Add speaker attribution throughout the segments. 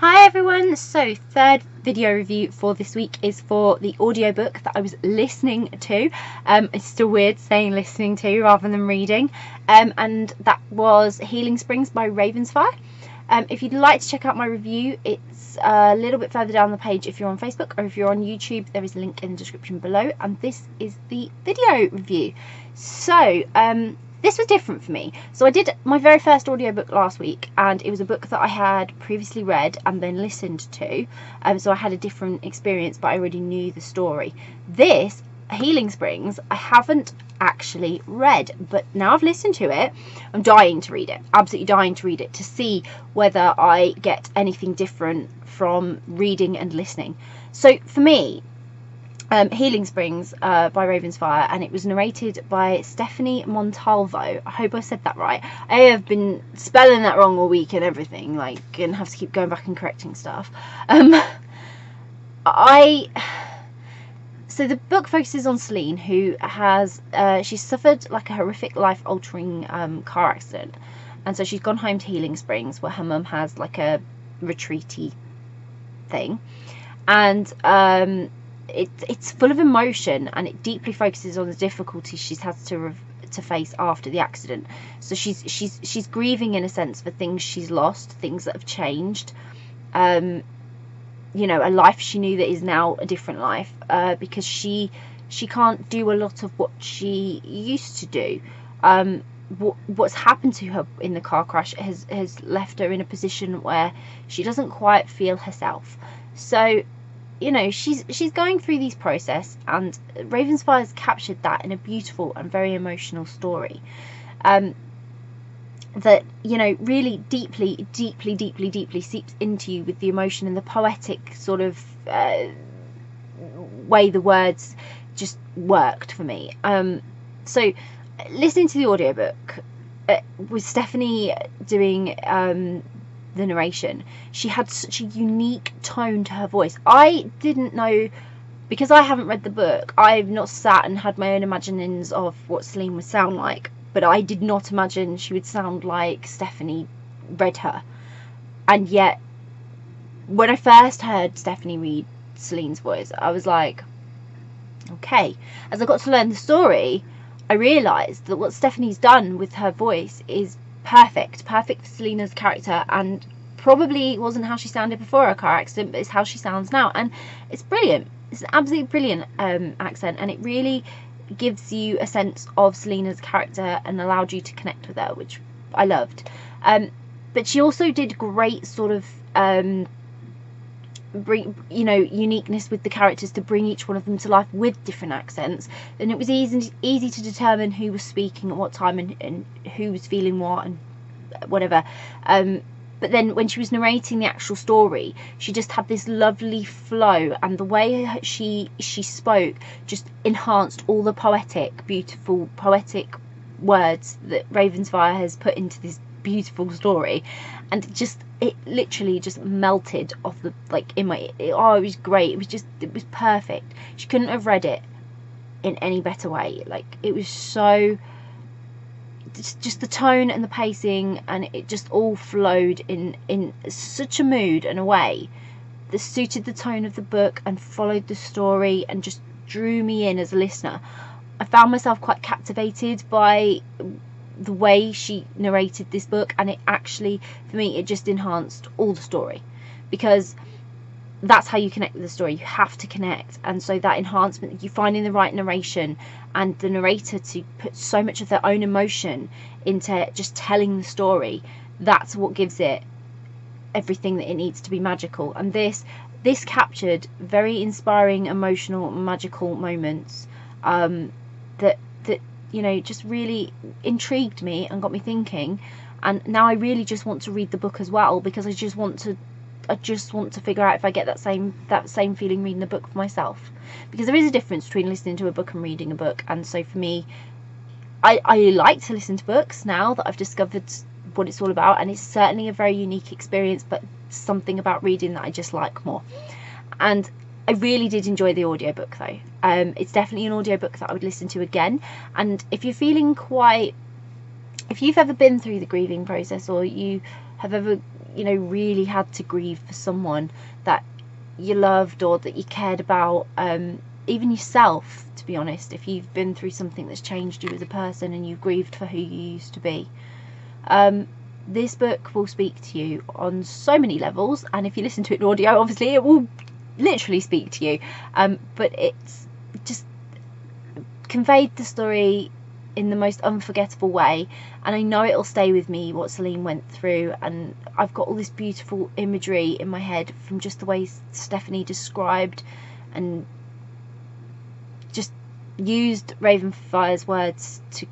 Speaker 1: Hi everyone, so third video review for this week is for the audiobook that I was listening to. It's still weird saying listening to rather than reading, and that was Healing Springs by Rhavensfyre. If you'd like to check out my review, it's a little bit further down the page if you're on Facebook, or if you're on YouTube there is a link in the description below, and this is the video review. So this was different for me. So I did my very first audiobook last week, and it was a book that I had previously read and then listened to. So I had a different experience, but I already knew the story. This, Healing Springs, I haven't actually read, but now I've listened to it, I'm dying to read it. Absolutely dying to read it, to see whether I get anything different from reading and listening. So for me, Healing Springs by Rhavensfyre, and it was narrated by Stephanie Montalvo. I hope I said that right. I have been spelling that wrong all week and everything, like, and have to keep going back and correcting stuff. So the book focuses on Celine, who has she's suffered like a horrific life-altering car accident, and so she's gone home to Healing Springs, where her mum has like a retreaty thing, and it's full of emotion, and it deeply focuses on the difficulties she's had to face after the accident. So she's grieving in a sense for things she's lost, things that have changed, you know, a life she knew that is now a different life, because she can't do a lot of what she used to do. What's happened to her in the car crash has left her in a position where she doesn't quite feel herself. So, you know, she's going through these process, and Ravensfyre's captured that in a beautiful and very emotional story, that, you know, really deeply seeps into you with the emotion and the poetic sort of way the words just worked for me. So listening to the audiobook with Stephanie doing the narration, she had such a unique tone to her voice. I didn't know, because I haven't read the book, I've not sat and had my own imaginings of what Celine would sound like, but I did not imagine she would sound like Stephanie read her. And yet, when I first heard Stephanie read Celine's voice, I was like, okay. As I got to learn the story, I realised that what Stephanie's done with her voice is perfect for Selena's character, and probably wasn't how she sounded before her car accident, but it's how she sounds now, and it's brilliant. It's an absolutely brilliant accent, and it really gives you a sense of Selena's character and allowed you to connect with her, which I loved. But she also did great sort of uniqueness with the characters to bring each one of them to life with different accents, and it was easy to determine who was speaking at what time and who was feeling what and whatever. But then when she was narrating the actual story, she just had this lovely flow, and the way she spoke just enhanced all the beautiful poetic words that Ravensfyre has put into this beautiful story, and it literally just melted off the, like, in my, it was great. It was perfect. She couldn't have read it in any better way. Like, it was so, just the tone and the pacing, and it just all flowed in such a mood and a way that suited the tone of the book and followed the story and just drew me in as a listener. I found myself quite captivated by the way she narrated this book, and it actually, for me, it just enhanced all the story, because that's how you connect with the story. You have to connect, and so that enhancement you find in the right narration, and the narrator to put so much of their own emotion into just telling the story, that's what gives it everything that it needs to be magical. And this captured very inspiring, emotional, magical moments that you know, just really intrigued me and got me thinking. And now I really just want to read the book as well, because I just want to figure out if I get that same feeling reading the book for myself, because there is a difference between listening to a book and reading a book. And so for me, I like to listen to books now that I've discovered what it's all about, and it's certainly a very unique experience, but something about reading that I just like more. And I really did enjoy the audiobook though. It's definitely an audiobook that I would listen to again. And if you're feeling if you've ever been through the grieving process, or you have ever you know, really had to grieve for someone that you loved or that you cared about, even yourself, to be honest, if you've been through something that's changed you as a person and you've grieved for who you used to be. This book will speak to you on so many levels, and if you listen to it in audio, obviously it will literally speak to you, but it's just conveyed the story in the most unforgettable way, and I know it'll stay with me what Celine went through, and I've got all this beautiful imagery in my head from just the way Stephanie described and just used Rhavensfyre's words to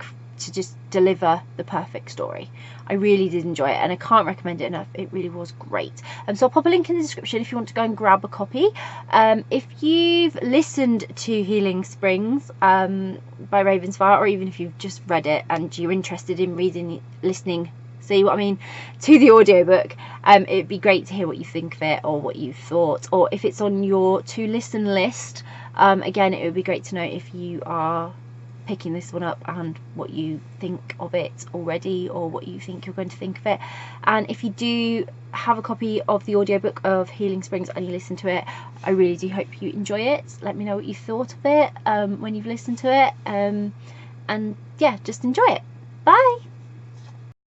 Speaker 1: just deliver the perfect story. I really did enjoy it, and I can't recommend it enough. It really was great. So I'll pop a link in the description if you want to go and grab a copy. If you've listened to Healing Springs by Rhavensfyre, or even if you've just read it and you're interested in listening, see what I mean, to the audiobook, it'd be great to hear what you think of it, or what you thought, or if it's on your to listen list. Again, it would be great to know if you are picking this one up and what you think of it already, or what you think you're going to think of it. And if you do have a copy of the audiobook of Healing Springs and you listen to it, I really do hope you enjoy it. Let me know what you thought of it when you've listened to it, and yeah, just enjoy it. Bye.